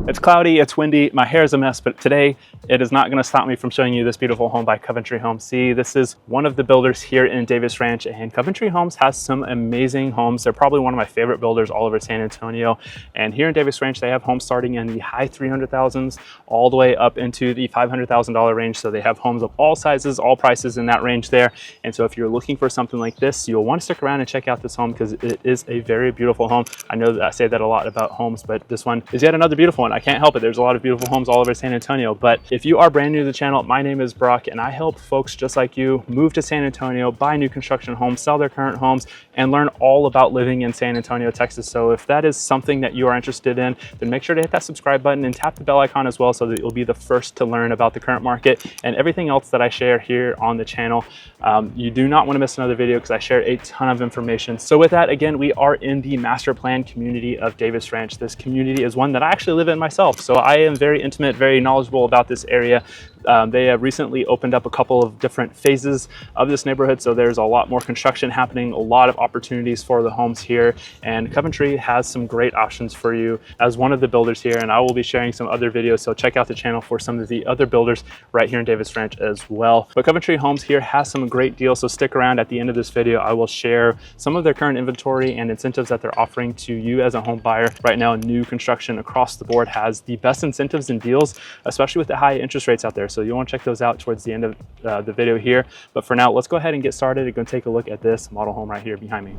It's cloudy, it's windy, my hair is a mess, but today it is not going to stop me from showing you this beautiful home by Coventry Homes. See, this is one of the builders here in Davis Ranch, and Coventry Homes has some amazing homes. They're probably one of my favorite builders all over San Antonio. And here in Davis Ranch, they have homes starting in the high 300,000s all the way up into the $500,000 range. So they have homes of all sizes, all prices in that range there. And so if you're looking for something like this, you'll want to stick around and check out this home because it is a very beautiful home. I know that I say that a lot about homes, but this one is yet another beautiful one. I can't help it. There's a lot of beautiful homes all over San Antonio. But if you are brand new to the channel, my name is Brock and I help folks just like you move to San Antonio, buy new construction homes, sell their current homes, and learn all about living in San Antonio, Texas. So if that is something that you are interested in, then make sure to hit that subscribe button and tap the bell icon as well so that you'll be the first to learn about the current market and everything else that I share here on the channel. You do not want to miss another video because I share a ton of information. So with that, again, we are in the master plan community of Davis Ranch. This community is one that I actually live in myself. So I am very intimate, very knowledgeable about this area. They have recently opened up a couple of different phases of this neighborhood. So there's a lot more construction happening, a lot of opportunities for the homes here. And Coventry has some great options for you as one of the builders here. And I will be sharing some other videos. So check out the channel for some of the other builders right here in Davis Ranch as well. But Coventry Homes here has some great deals. So stick around. At the end of this video, I will share some of their current inventory and incentives that they're offering to you as a home buyer. Right now, new construction across the board has the best incentives and deals, especially with the high interest rates out there. So you'll want to check those out towards the end of the video here. But for now, let's go ahead and get started and go take a look at this model home right here behind me.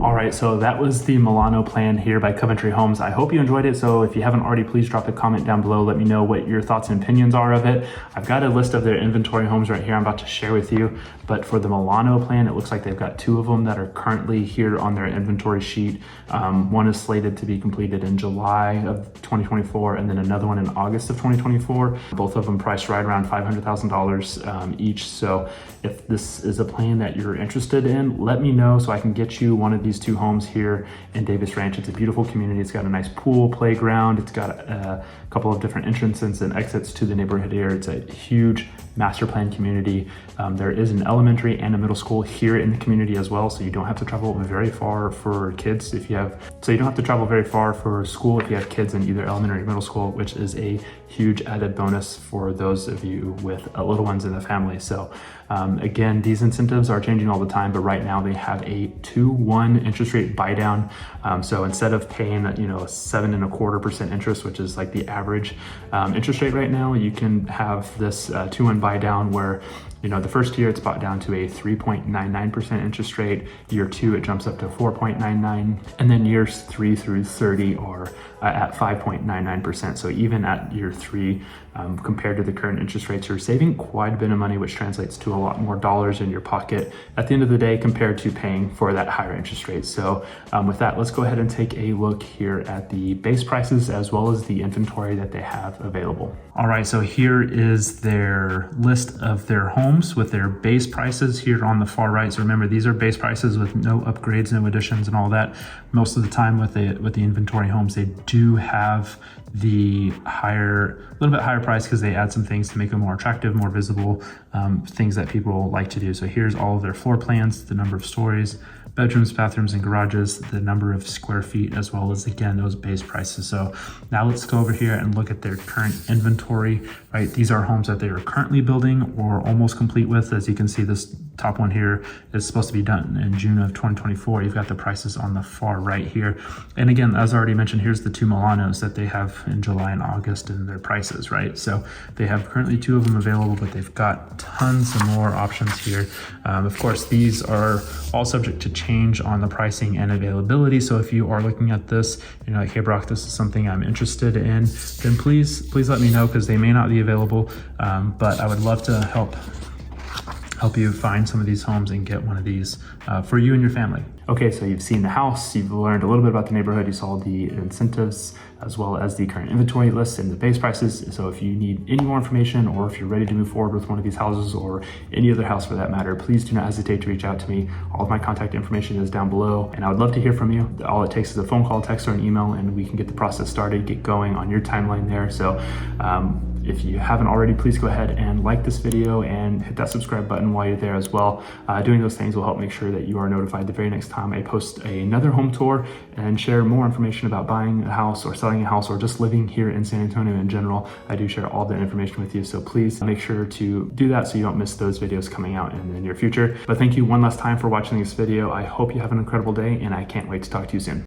All right, so that was the Milano plan here by Coventry Homes. I hope you enjoyed it. So if you haven't already, please drop a comment down below. Let me know what your thoughts and opinions are of it. I've got a list of their inventory homes right here I'm about to share with you. But for the Milano plan, it looks like they've got 2 of them that are currently here on their inventory sheet. One is slated to be completed in July of 2024, and then another one in August of 2024. Both of them priced right around $500,000 each. So if this is a plan that you're interested in, let me know so I can get you one of these 2 homes here in Davis Ranch. It's a beautiful community. It's got a nice pool, playground. It's got a couple of different entrances and exits to the neighborhood here. It's a huge master plan community. There is an elementary and a middle school here in the community as well, so you don't have to travel very far for kids if you have, so you don't have to travel very far for school if you have kids in either elementary or middle school, which is a huge added bonus for those of you with little ones in the family. So again, these incentives are changing all the time, but right now they have a 2-1 interest rate buy down. So instead of paying, a 7.25% interest, which is like the average interest rate right now, you can have this 2-1 buy down where the first year it's bought down to a 3.99% interest rate. Year 2, it jumps up to 4.99, and then years 3 through 30 are at 5.99%. So even at year 3, compared to the current interest rates, you're saving quite a bit of money, which translates to a lot more dollars in your pocket at the end of the day compared to paying for that higher interest rate. So with that, let's go ahead and take a look here at the base prices as well as the inventory that they have available. All right, so here is their list of their homes with their base prices here on the far right. So remember, these are base prices with no upgrades, no additions and all that. Most of the time with the inventory homes, they do have the little bit higher price because they add some things to make them more attractive, more visible, things that people like to do. So here's all of their floor plans, the number of stories, bedrooms, bathrooms, and garages, the number of square feet, as well as, again, those base prices. So now let's go over here and look at their current inventory, right? These are homes that they are currently building or almost complete with. As you can see, this top one here is supposed to be done in June of 2024. You've got the prices on the far right here. And again, as I already mentioned, here's the 2 Milanos that they have in July and August and their prices, right? So they have currently 2 of them available, but they've got tons of more options here. Of course, these are all subject to change on the pricing and availability. So if you are looking at this, like, hey Brock, this is something I'm interested in, then please let me know, because they may not be available, but I would love to help you find some of these homes and get one of these for you and your family. Okay, so you've seen the house, you've learned a little bit about the neighborhood, you saw the incentives, as well as the current inventory list and the base prices. So if you need any more information, or if you're ready to move forward with one of these houses or any other house for that matter, please do not hesitate to reach out to me. All of my contact information is down below, and I would love to hear from you. All it takes is a phone call, text, or an email, and we can get the process started, get going on your timeline there. So if you haven't already, please go ahead and like this video and hit that subscribe button while you're there as well. Doing those things will help make sure that you are notified the very next time I post another home tour and share more information about buying a house or selling a house or just living here in San Antonio in general. I do share all that information with you, so please make sure to do that so you don't miss those videos coming out in the near future. But thank you one last time for watching this video. I hope you have an incredible day, and I can't wait to talk to you soon.